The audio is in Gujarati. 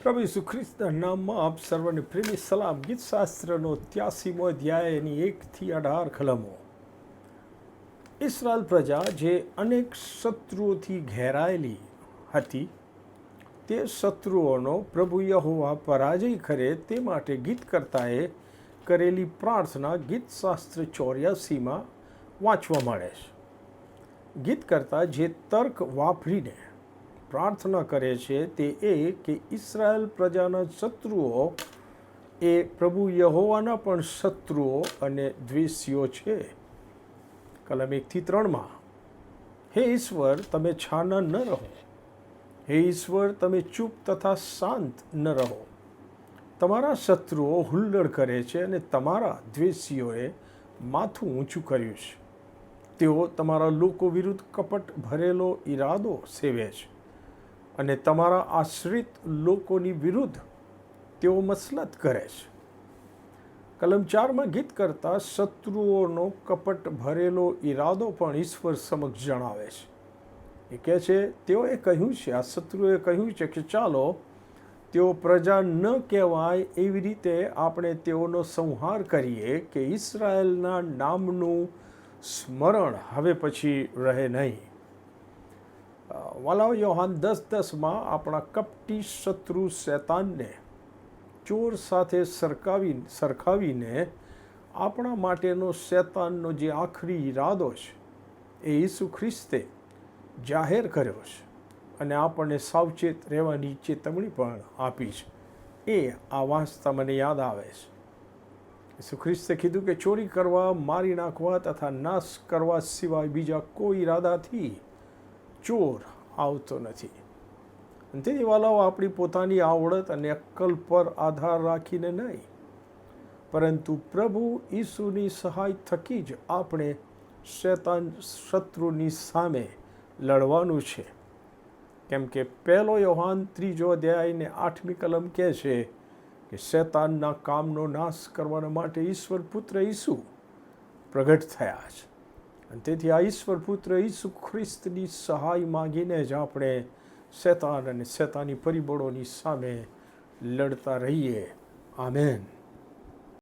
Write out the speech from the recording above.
પ્રભુ ઈસુ ખ્રિસ્તના નામમાં આપ સર્વને પ્રેમી સલામ. ગીતશાસ્ત્રનો 83મો અધ્યાય એની 1થી 18 કલમો. ઇસ્રાયેલ પ્રજા જે અનેક શત્રુઓથી ઘેરાયેલી હતી તે શત્રુઓનો પ્રભુ યહોવા પરાજય કરે તે માટે ગીતકર્તાએ કરેલી પ્રાર્થના ગીતશાસ્ત્ર 84માં વાંચવા મળે છે. ગીતકર્તા જે તર્ક વાપરીને પ્રાર્થના કરે છે તે એ કે ઇસ્રાયેલ પ્રજાના શત્રુઓ એ પ્રભુ યહોવાના પણ શત્રુઓ અને દ્વેષીઓ છે. કલમ 1થી 3માં, હે ઈશ્વર, તમે છાના ન રહો. હે ઈશ્વર, તમે ચૂપ તથા શાંત ન રહો. તમારા શત્રુઓ હુલ્લડ કરે છે અને તમારા દ્વેષીઓએ માથું ઊંચું કર્યું છે. તેઓ તમારા લોકો વિરુદ્ધ કપટ ભરેલો ઈરાદો સેવે છે અને તમારા આશ્રિત લોકોની વિરુદ્ધ તેઓ મસલત કરે છે. કલમ 4માં ગીત કરતા શત્રુઓનો કપટ ભરેલો ઈરાદો પણ ઈશ્વર સમક્ષ જણાવે છે. એ કહે છે, તેઓએ કહ્યું છે, આ શત્રુએ કહ્યું છે કે ચાલો તેઓ પ્રજા ન કહેવાય એવી રીતે આપણે તેઓનો સંહાર કરીએ કે ઇસ્રાયેલના નામનું સ્મરણ હવે પછી રહે નહીં. વાલાઓ, યોહાન 10:10માં આપણા કપટી શત્રુ શૈતાનને ચોર સાથે સરખાવીને આપણા માટેનો શૈતાનનો જે આખરી ઈરાદો છે એ ઈસુ ખ્રિસ્તે જાહેર કર્યો છે અને આપણને સાવચેત રહેવાની ચેતવણી પણ આપી છે. એ આ વાંચતા મને યાદ આવે છે. ઈસુ ખ્રિસ્તે કીધું કે ચોરી કરવા, મારી નાખવા તથા નાશ કરવા સિવાય બીજા કોઈ ઈરાદાથી ચોર આવતો નથી. તેથી વાલાઓ, આપણી પોતાની આવડત અને અક્કલ પર આધાર રાખીને નહીં, પરંતુ પ્રભુ ઈસુની સહાય થકી જ આપણે શૈતાન શત્રુની સામે લડવાનું છે. કેમ કે 1 યોહાન 3 અધ્યાયને 8મી કલમ કહે છે કે શૈતાનના કામનો નાશ કરવા માટે ઈશ્વર પુત્ર ઈસુ પ્રગટ થયા છે. અને તેથી આ ઈશ્વર પુત્ર ઈસુ ખ્રિસ્તની સહાય માંગીને જ આપણે શૈતાન અને શૈતાની પરિબળોની સામે લડતા રહીએ. આમેન.